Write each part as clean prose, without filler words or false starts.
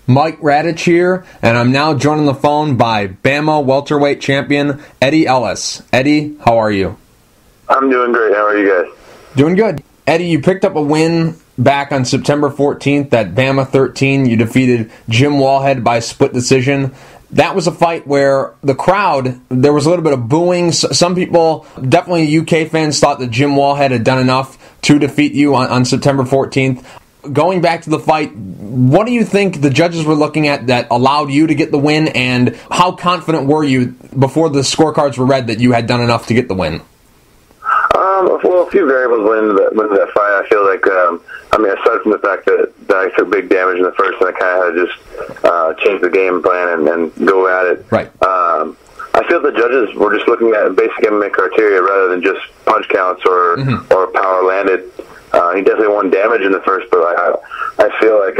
Mike Radich here, and I'm now joined on the phone by BAMMA Welterweight champion Eddy Ellis. Eddy, how are you? I'm doing great. How are you guys? Doing good. Eddy, you picked up a win back on September 14th at BAMMA 13. You defeated Jim Wallhead by split decision. That was a fight where the crowd, there was a little bit of booing. Some people, definitely UK fans, thought that Jim Wallhead had done enough to defeat you on September 14th. Going back to the fight, what do you think the judges were looking at that allowed you to get the win, and how confident were you before the scorecards were read that you had done enough to get the win? Well, a few variables went into that fight. I feel like, aside from the fact that I took big damage in the first, and I kind of had to just change the game plan and go at it. Right. I feel the judges were just looking at basic MMA criteria rather than just punch counts or power landed. He definitely won damage in the first, but I feel like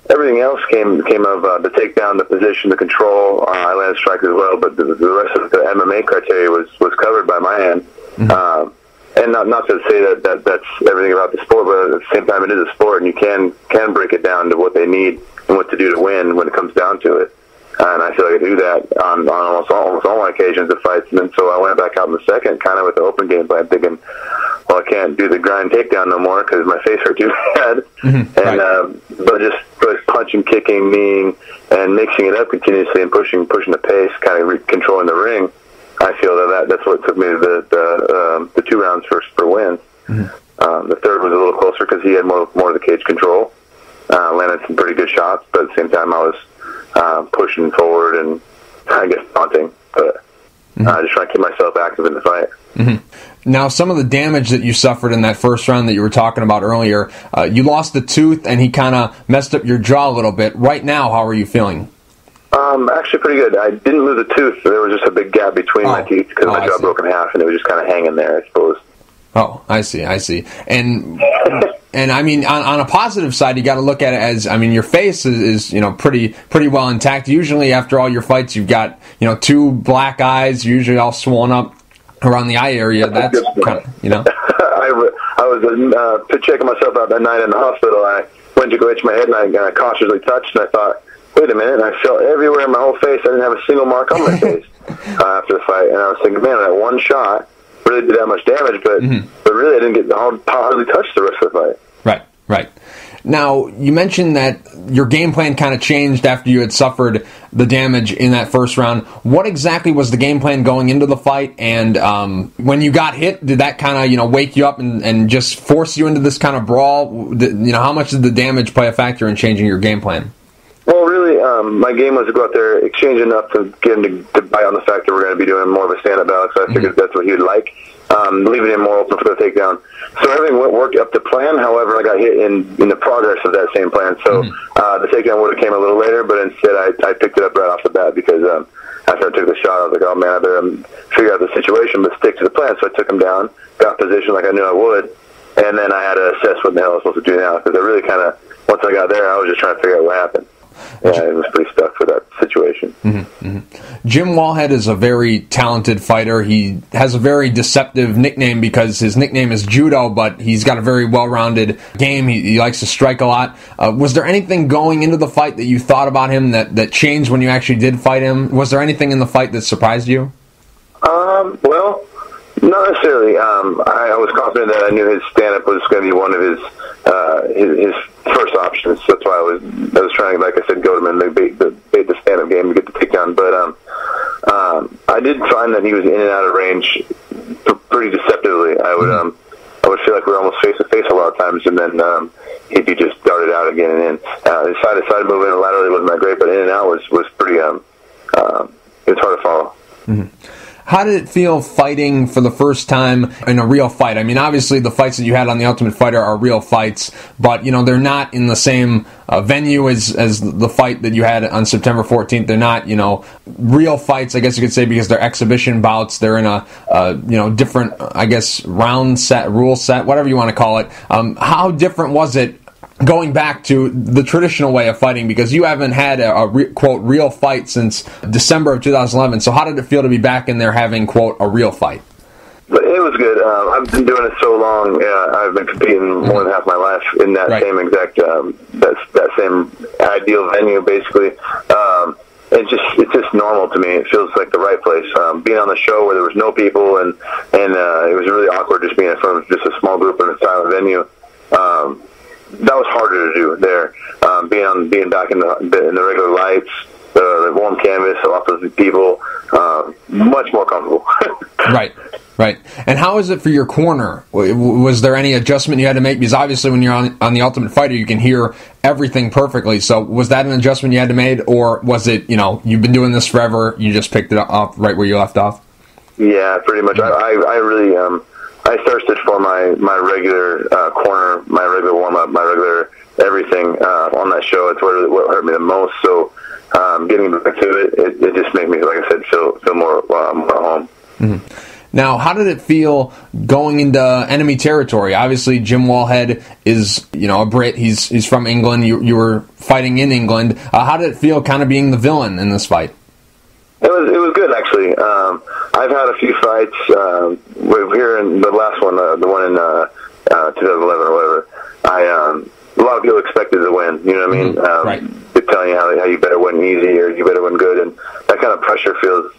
everything else came of the takedown, the position, the control. I landed strikes as well, but the rest of the MMA criteria was covered by my hand. And not to say that that's everything about the sport, but at the same time, it is a sport, and you can break it down to what they need and what to do to win when it comes down to it. And I feel like I do that on almost all my occasions of fights. And then so I went back out in the second, kind of with the open game plan, thinking, well, I can't do the grind takedown no more because my face hurt too bad. But just punching, kicking, kneeing, and mixing it up continuously and pushing the pace, kind of controlling the ring. I feel that's what took me to the 2 rounds for wins. The third was a little closer because he had more of the cage control. Landed some pretty good shots, but at the same time I was pushing forward and I guess taunting, but just trying to keep myself active in the fight. Now, some of the damage that you suffered in that first round that you were talking about earlier, you lost the tooth and he kind of messed up your jaw a little bit. Right now, how are you feeling? Actually pretty good. I didn't lose a tooth. There was just a big gap between my teeth because my jaw broke in half and it was just kind of hanging there, I suppose. Oh, I see. And I mean, on a positive side, you got to look at it as, I mean, your face is pretty well intact. Usually after all your fights, you've got, 2 black eyes, usually all swollen up around the eye area. That's kind of, I was checking myself out that night in the hospital. I went to go itch my head and I cautiously touched and I thought, wait a minute, and I felt everywhere in my whole face. I didn't have a single mark on my face after the fight. And I was thinking, man, that one shot really did that much damage, but really I didn't get hardly touch the rest of the fight. Right. Now, you mentioned that your game plan kind of changed after you had suffered the damage in that first round. What exactly was the game plan going into the fight? And when you got hit, did that kind of wake you up and just force you into this kind of brawl? How much did the damage play a factor in changing your game plan? Well, really, my game was to go out there, exchange enough to get him to bite on the fact that we're going to be doing more of a stand-up battle, so I figured that's what he would like, leaving him more open for the takedown. So everything worked up to plan. However, I got hit in the progress of that same plan. So the takedown would have came a little later, but instead I picked it up right off the bat because after I took the shot, I was like, oh, man, I better figure out the situation but stick to the plan. So I took him down, got positioned like I knew I would, and then I had to assess what the hell I was supposed to do now because I really kind of, once I got there, I was just trying to figure out what happened. Yeah, it was pretty stuck for that situation. Jim Wallhead is a very talented fighter. He has a very deceptive nickname because his nickname is Judo, but he's got a very well-rounded game. He likes to strike a lot. Was there anything going into the fight that you thought about him that changed when you actually did fight him? Was there anything in the fight that surprised you? Well, not necessarily. I was confident that I knew his stand-up was going to be one of his first options. That's why I was trying, like I said, go to him and bait the stand-up game to get the takedown. But I did find that he was in and out of range pretty deceptively. I would feel like we were almost face to face a lot of times, and then he'd be just darted out again and in. His side to side movement laterally wasn't that great, but in and out was pretty. It's hard to follow. How did it feel fighting for the first time in a real fight? I mean, obviously the fights that you had on The Ultimate Fighter are real fights, but they're not in the same venue as the fight that you had on September 14th. They're not, real fights, I guess you could say, because they're exhibition bouts. They're in a different, I guess, round set, rule set, whatever you want to call it. How different was it going back to the traditional way of fighting, because you haven't had a quote, real fight since December of 2011. So how did it feel to be back in there having, quote, a real fight? But it was good. I've been doing it so long. I've been competing more than half my life in that same exact, that same ideal venue, basically. It's just normal to me. It feels like the right place. Being on the show where there was no people and it was really awkward just being in front of just a small group in a silent venue. That was harder to do there. Being back in the regular lights, the warm canvas, lots of people, much more comfortable. Right. And how is it for your corner? Was there any adjustment you had to make? Because obviously when you're on The Ultimate Fighter, you can hear everything perfectly. So was that an adjustment you had to make, or was it, you've been doing this forever, you just picked it up right where you left off? Yeah, pretty much. I really, I thirsted for my regular corner, my regular warm-up, my regular everything on that show. It's what hurt me the most. So getting back to it just made me, like I said, feel more at home. Mm-hmm. Now, how did it feel going into enemy territory? Obviously, Jim Wallhead is, a Brit. He's from England. You were fighting in England. How did it feel kind of being the villain in this fight? It was good, actually. I've had a few fights here in the last one, the one in 2011 or whatever. A lot of people expected to win. You know what I mean? Right. They're telling you how you better win easy or you better win good, and that kind of pressure feels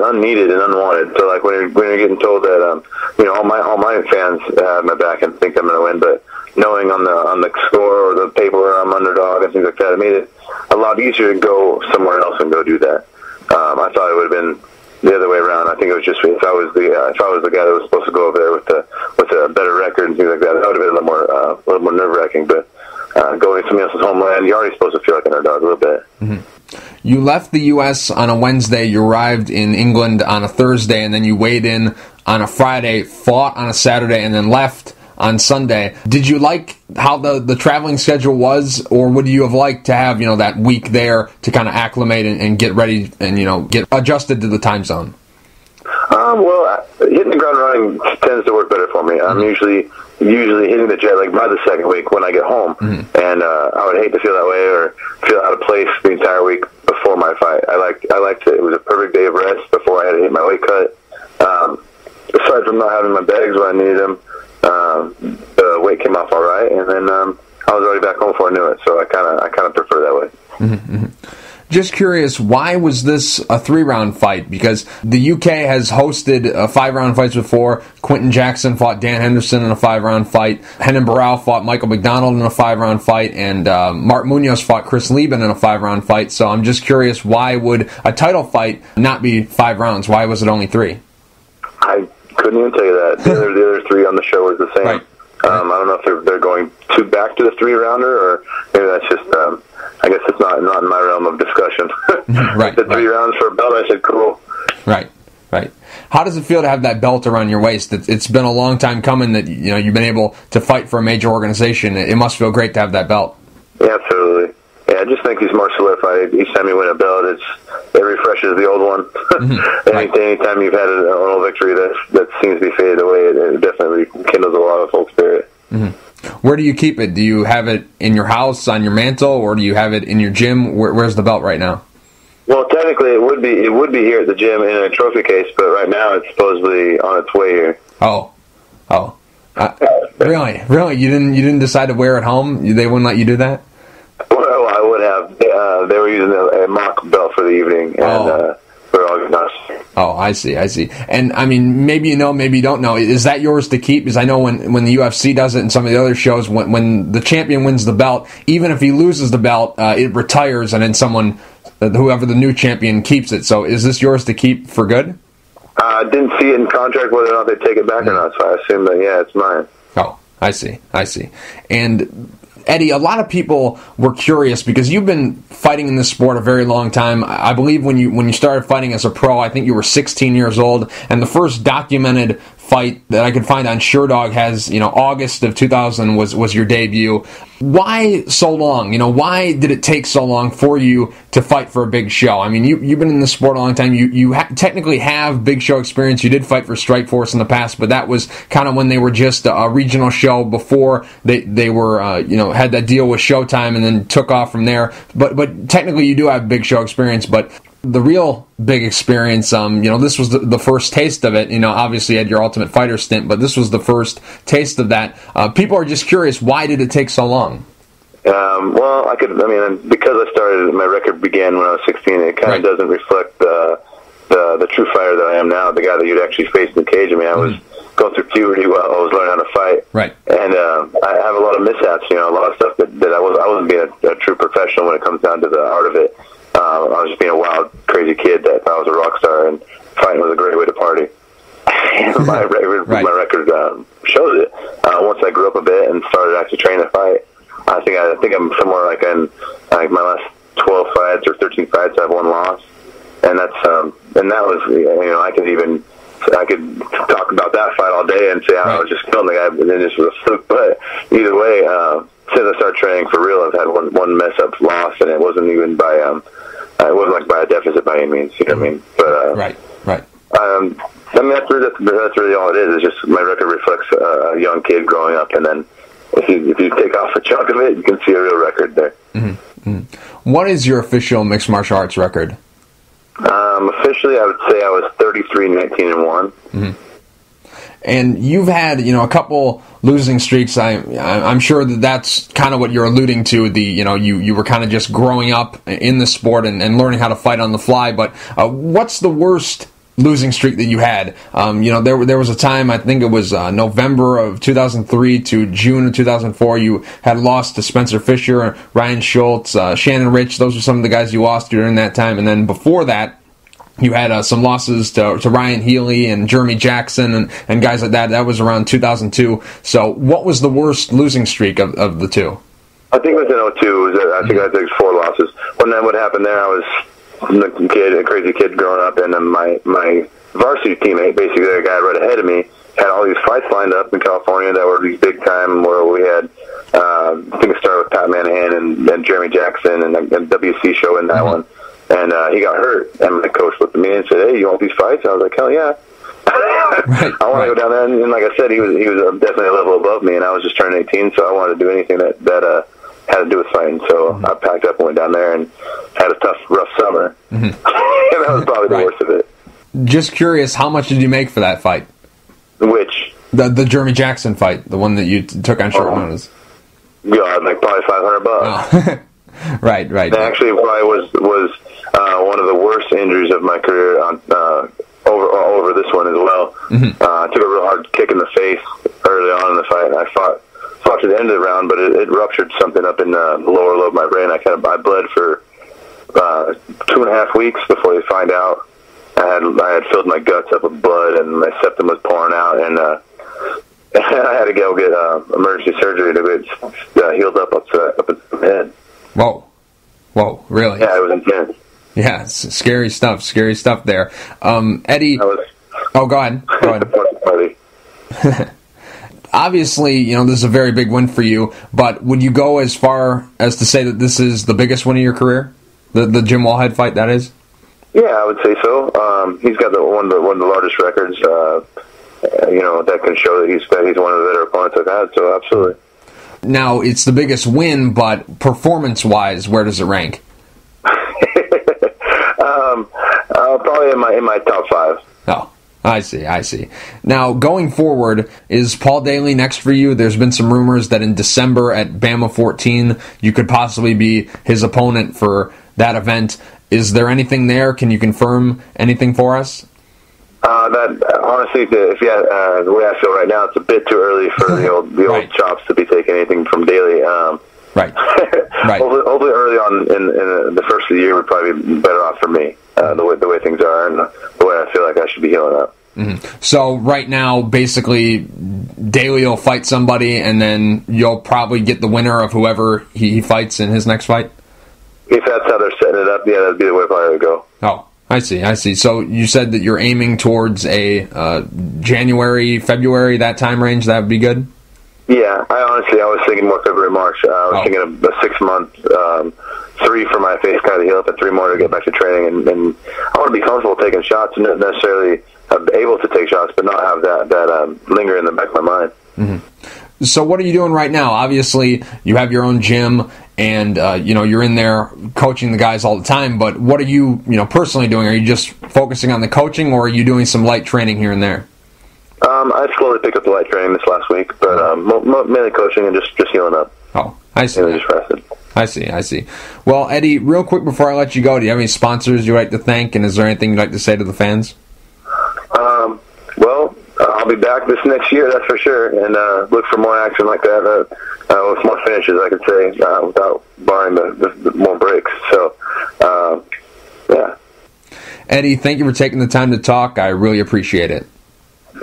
unneeded and unwanted. So like when you're getting told that all my fans have my back and think I'm going to win, but knowing on the score or the paper where I'm underdog and things like that, it made it a lot easier to go somewhere else and go do that. I thought it would have been the other way around. I think it was just if I was the guy that was supposed to go over there with a better record and things like that, that would have been a little more nerve wracking. But going to somebody else's homeland, you're already supposed to feel like an underdog a little bit. Mm-hmm. You left the U.S. on a Wednesday, you arrived in England on a Thursday, and then you weighed in on a Friday, fought on a Saturday, and then left on Sunday. Did you like how the traveling schedule was, or would you have liked to have that week there to kind of acclimate and get ready and get adjusted to the time zone? Well, hitting the ground running tends to work better for me. I'm usually hitting the jet lag by the second week when I get home, and I would hate to feel that way or feel out of place the entire week before my fight. I liked it. It was a perfect day of rest before I had to hit my weight cut. Aside from not having my bags when I needed them, the weight came off all right, and then I was already back home before I knew it. So I kind of prefer that way. Mm-hmm. Just curious, why was this a 3-round fight? Because the UK has hosted 5-round fights before. Quentin Jackson fought Dan Henderson in a 5-round fight. Henan Barral fought Michael McDonald in a 5-round fight. And Mark Munoz fought Chris Lieben in a 5-round fight. So I'm just curious, why would a title fight not be 5 rounds? Why was it only 3? I couldn't even tell you that. The other 3 on the show was the same. Right. I don't know if they're going back to the 3-rounder, or maybe that's just, I guess it's not in my realm of discussion. Right. The 3 rounds for a belt, I said, cool. Right. How does it feel to have that belt around your waist? It's been a long time coming that you've been able to fight for a major organization. It must feel great to have that belt. Yeah, absolutely. Yeah, I just think he's more solidified. Each time you win a belt, it refreshes the old one. Anytime you've had an old victory that seems to be faded away, it definitely kindles a lot of old spirit. Mm-hmm. Where do you keep it? Do you have it in your house, on your mantle, or do you have it in your gym? Where's the belt right now? Well, technically, it would be here at the gym in a trophy case, but right now it's supposedly on its way here. Oh. Really? You didn't decide to wear it home? They wouldn't let you do that? Well, I would have. They were using a mock belt for the evening, and for August 9th. Oh, I see. And, I mean, maybe you know, maybe you don't know. Is that yours to keep? Because I know when the UFC does it and some of the other shows, when the champion wins the belt, even if he loses the belt, it retires, and then whoever the new champion keeps it. So is this yours to keep for good? I didn't see it in contract whether or not they take it back or not, so I assume that, yeah, it's mine. Oh, I see. And Eddie, a lot of people were curious because you've been fighting in this sport a very long time. I believe when you started fighting as a pro, I think you were 16 years old, and the first documented fight that I could find on SureDog has, August of 2000 was your debut. Why so long? Why did it take so long for you to fight for a big show? I mean, you've been in this sport a long time. You technically have big show experience. You did fight for Strikeforce in the past, but that was kind of when they were just a regional show before they were, had that deal with Showtime and then took off from there. But technically you do have big show experience, but The real big experience, this was the first taste of it. Obviously you had your Ultimate Fighter stint, but this was the first taste of that. People are just curious, why did it take so long? Because my record began when I was 16, it kind of doesn't reflect the true fighter that I am now, the guy that you'd actually face in the cage. I was going through puberty while I was learning how to fight. Right. And I have a lot of mishaps, a lot of stuff that I wasn't being a true professional when it comes down to the art of it. I was just being a wild, crazy kid that thought I was a rock star, and fighting was a great way to party. And my record shows it. Once I grew up a bit and started actually training to fight, I think I'm somewhere like in my last 12 fights or 13 fights, I have one loss, and that was I could talk about that fight all day and say I was just killing the guy, but then this was a fluke. But either way, since I started training for real, I've had one mess up loss, and it wasn't even by it wasn't like by a deficit by any means. You know what I mean? But right. That's really all it is. It's just my record reflects a young kid growing up, and then if you take off a chunk of it, you can see a real record there. Mm-hmm. Mm-hmm. What is your official mixed martial arts record? Officially, I would say I was 33-19-1. Mm-hmm. And you've had, a couple losing streaks. I'm sure that's kind of what you're alluding to. You were kind of just growing up in the sport and learning how to fight on the fly. But what's the worst losing streak that you had? There was a time, I think it was November of 2003 to June of 2004, you had lost to Spencer Fisher, Ryan Schultz, Shannon Rich. Those were some of the guys you lost during that time. And then before that, you had some losses to Ryan Healy and Jeremy Jackson and guys like that. That was around 2002. So what was the worst losing streak of the two? I think it was in 2002. I think it was 4 losses. What happened there, I was a crazy kid growing up, and then my varsity teammate, basically the guy right ahead of me, had all these fights lined up in California that were these big time, where we had I think it started with Pat Manahan and Jeremy Jackson and WC show in that one, and he got hurt, and my coach looked at me and said, "Hey, you want these fights?" I was like, "Hell yeah." I want to go down there, and like I said, he was definitely a level above me, and I was just turning 18, so I wanted to do anything that had to do with fighting. So I packed up and went down there and had a tough, rough summer. And that was probably the worst of it. Just curious, how much did you make for that fight? Which? The Jeremy Jackson fight, the one that you took on short notice. Yeah, like probably $500. Oh. Right. That actually probably was one of the worst injuries of my career over this one as well. I took a real hard kick in the face early on in the fight, and I fought to the end of the round, but it ruptured something up in the lower lobe of my brain. I bled for 2.5 weeks before they find out. I had filled my guts up with blood, and my septum was pouring out, and I had to go get emergency surgery to get healed up in the head. Whoa, really? Yeah, it was intense. Yeah, scary stuff there. Eddie... go ahead. Obviously, this is a very big win for you, but would you go as far as to say that this is the biggest win of your career? The Jim Wallhead fight, that is? Yeah, I would say so. He's got one of the largest records, that can show that he's one of the better opponents I've had, so absolutely. Now, it's the biggest win, but performance-wise, where does it rank? Probably in my top 5. Oh, I see. Now, going forward, is Paul Daly next for you? There's been some rumors that in December at BAMMA 14, you could possibly be his opponent for that event. Is there anything there? Can you confirm anything for us? That honestly, the way I feel right now, it's a bit too early for the old chops to be taking anything from Daly. Right. Hopefully early on in the first of the year would probably be better off for me. The way things are and the way I feel like I should be healing up. Mm-hmm. So right now, basically, Daly will fight somebody, and then you'll probably get the winner of whoever he fights in his next fight? If that's how they're setting it up, yeah, that'd be the way I would go. Oh, I see. So you said that you're aiming towards a January, February, that time range. That would be good? Yeah, I was thinking more February, March. I was thinking of a 6-month, 3 for my face kind of heal up, and 3 more to get back to training. And I want to be comfortable taking shots, and not necessarily able to take shots, but not have that linger in the back of my mind. Mm-hmm. So what are you doing right now? Obviously, you have your own gym, and you're in there coaching the guys all the time. But what are you personally doing? Are you just focusing on the coaching, or are you doing some light training here and there? I slowly picked up the light training this last week, but mainly coaching and just healing up. Oh, I see. Just rested. I see. Well, Eddie, real quick before I let you go, do you have any sponsors you'd like to thank, and is there anything you'd like to say to the fans? I'll be back this next year, that's for sure, and look for more action like that, with more finishes, I could say, without barring the more breaks. So, yeah. Eddie, thank you for taking the time to talk. I really appreciate it.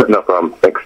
No problem. Thanks.